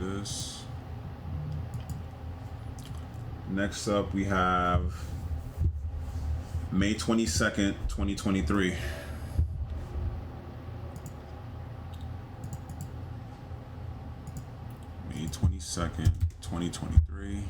this. Next up, we have May 22nd, 2023. May 22nd, 2023.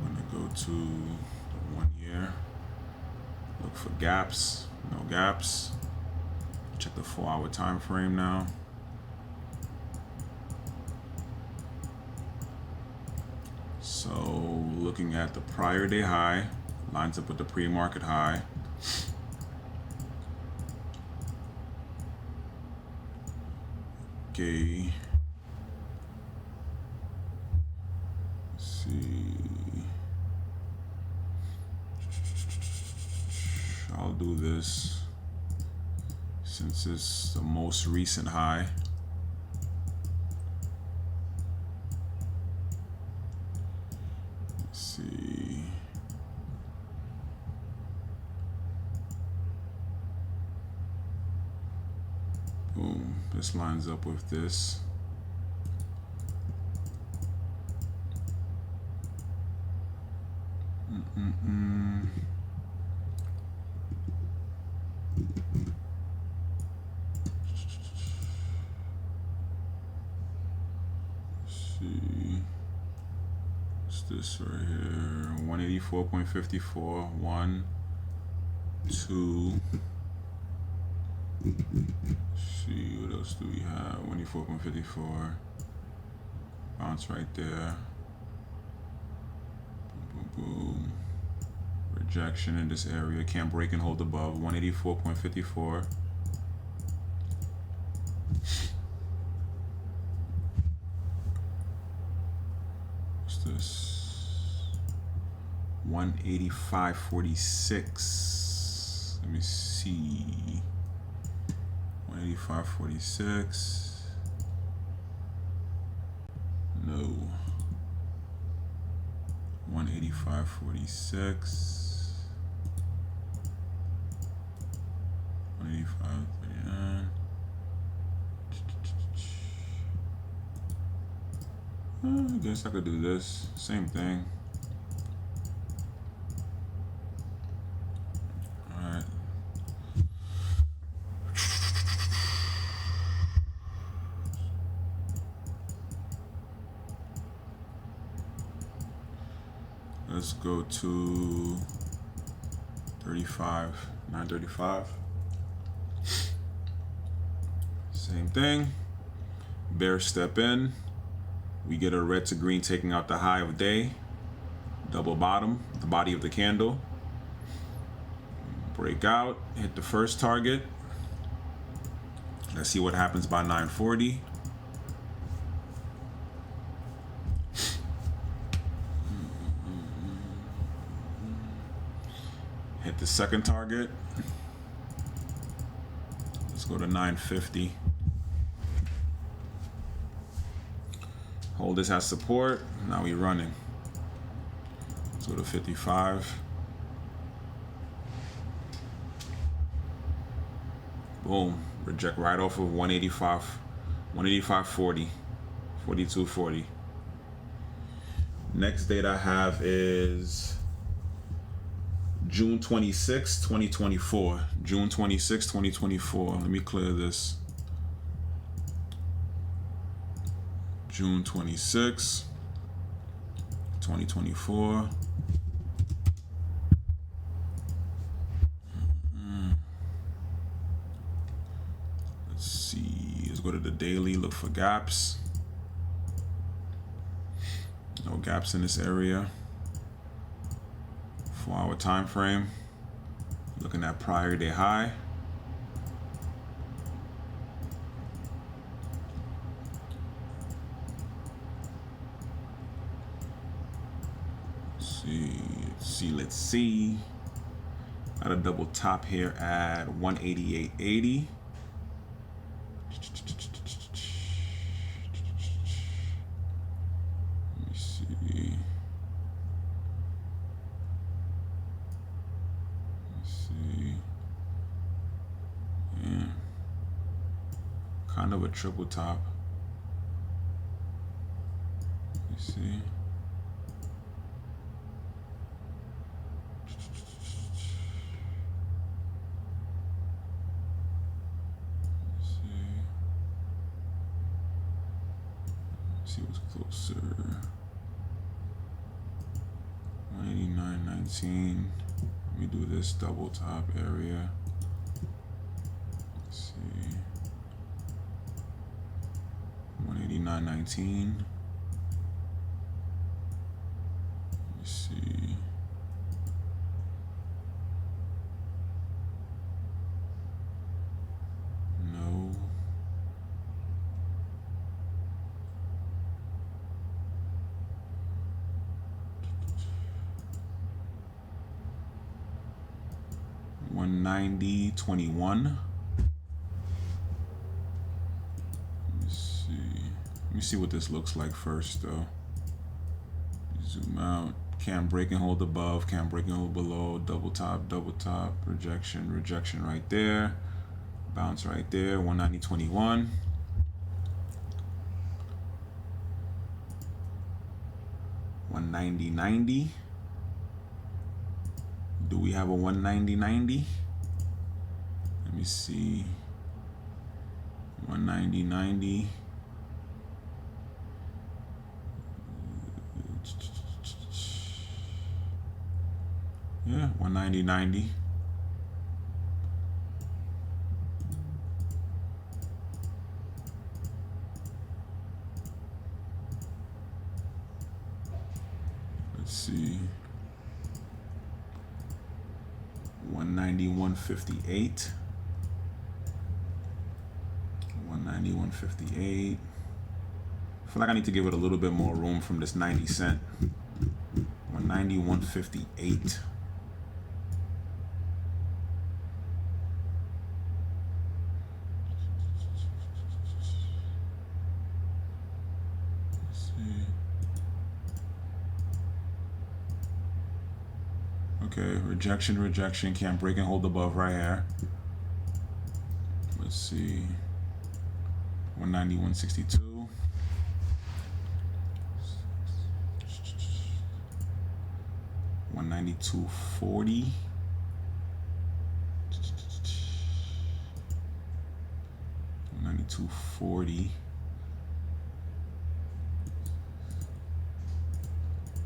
I'm gonna go to the 1 year. Look for gaps, no gaps. Check the 4-hour time frame now. So looking at the prior day high, lines up with the pre-market high. Okay. Let's see. I'll do this since it's the most recent high. Let's see. Boom. This lines up with this. See, what's this right here? 184.54. 1, 2. See, what else do we have? 184.54. Bounce right there. Boom, boom, boom. Rejection in this area. Can't break and hold above 184.54. What's this? 185.46. Let me see. 185.46. No. 185.46. 185.39. I guess I could do this. Same thing. Alright. Let's go to 35, 935. Same thing. Bear step in. We get a red to green taking out the high of day. Double bottom, the body of the candle. Break out, hit the first target. Let's see what happens by 940. Hit the second target. Let's go to 950. Hold this as support. Now we're running. Let's go to 55. Boom. Reject right off of 185. 185.40. 42.40. Next date I have is June 26, 2024. June 26, 2024. Let me clear this. June 26, 2024. Let's see. Let's go to the daily, look for gaps. No gaps in this area. 4-hour time frame. Looking at prior day high. Let's see. Got a double top here at 188.80. Let me see. Yeah. Kind of a triple top. see. See what's closer. 189.19. Let me do this double top area. Let's see. 189.19. Let me see. No. $190.21. Let me see what this looks like first, though. Zoom out. Can't break and hold above. Can't break and hold below. Double top. Rejection. Rejection right there. Bounce right there. 190.21. $190.90. Do we have a 190.90? Let me see. 190.90. Yeah, 190.90. Let's see. 190.158. 190.158. I feel like I need to give it a little bit more room from this 90 cent. 190.158. Okay, rejection, can't break and hold above right here. Let's see. 190.162. $192.40. $192.40.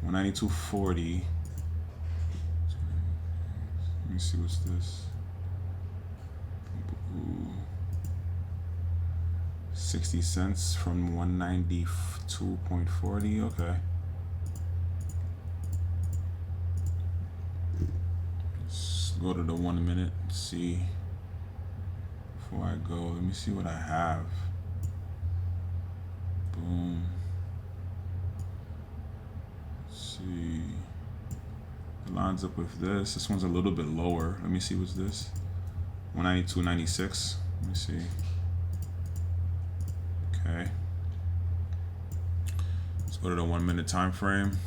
$192.40. Let me see what's this. Ooh. 60 cents from 192.40. Okay. Let's go to the 1 minute. See. Before I go, let me see what I have. Boom. Let's see. It lines up with this. This one's a little bit lower. Let me see what's this. 192.96. Let me see. Okay. Let's go to the 1 minute time frame.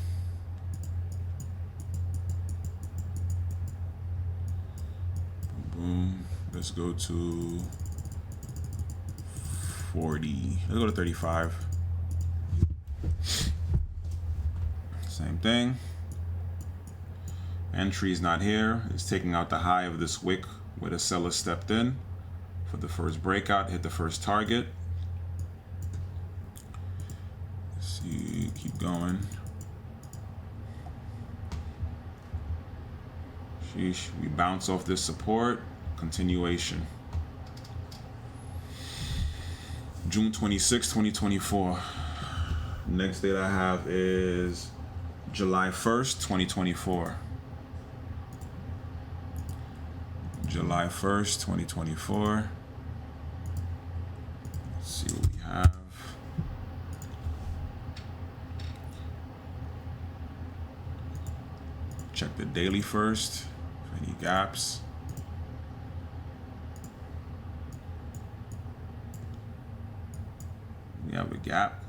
Boom. Let's go to 40. Let's go to 35. Same thing. Entry's not here. It's taking out the high of this wick where the seller stepped in for the first breakout, hit the first target. Let's see, keep going. Sheesh, we bounce off this support. Continuation. June 26, 2024. Next date I have is July 1st, 2024. July 1st, 2024. Let's see what we have. Check the daily first. Any gaps. We have a gap.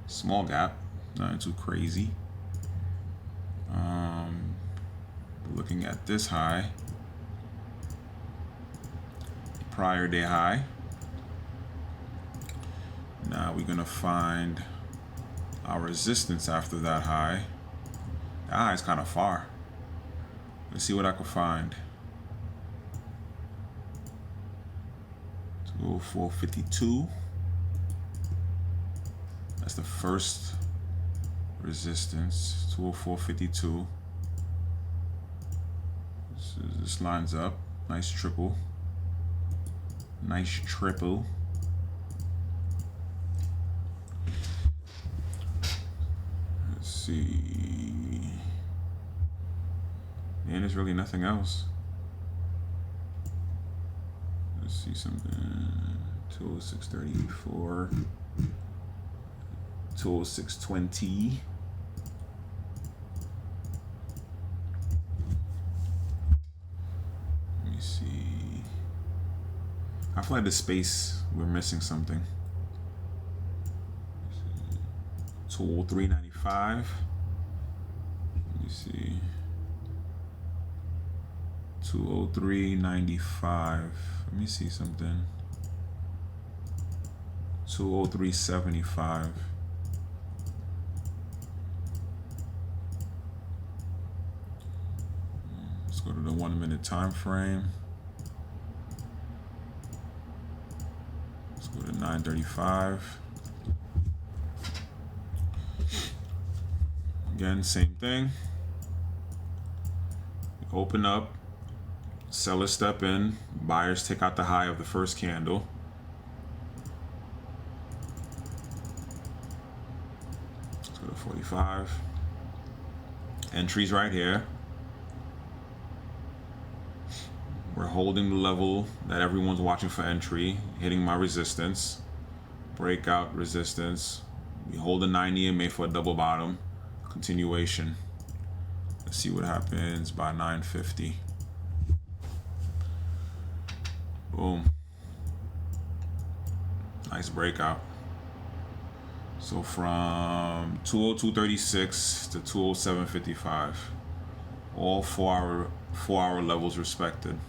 Small gap. Nothing too crazy. Looking at this high. Prior day high. Now we're gonna find Our resistance after that high. That high is kind of far. Let's see what I can find. 204.52. That's the first resistance. 204.52. This lines up. Nice triple. Nice triple. Let's see. And there's really nothing else. Let's see something. 206.34. 206.20. Let me see. I feel like the space, we're missing something. 203.95. Let me see. 203.95. Let me see something. 203.75. Let's go to the 1 minute time frame. Let's go to 9:35. Again, same thing. Open up, sellers step in, buyers take out the high of the first candle. Let's go to 45. Entries right here. We're holding the level that everyone's watching for entry, hitting my resistance. Breakout resistance. We hold a 90 and made for a double bottom. Continuation. Let's see what happens by 9:50. Boom. Nice breakout. So from 202.36 to 207.55. All 4 hour levels respected.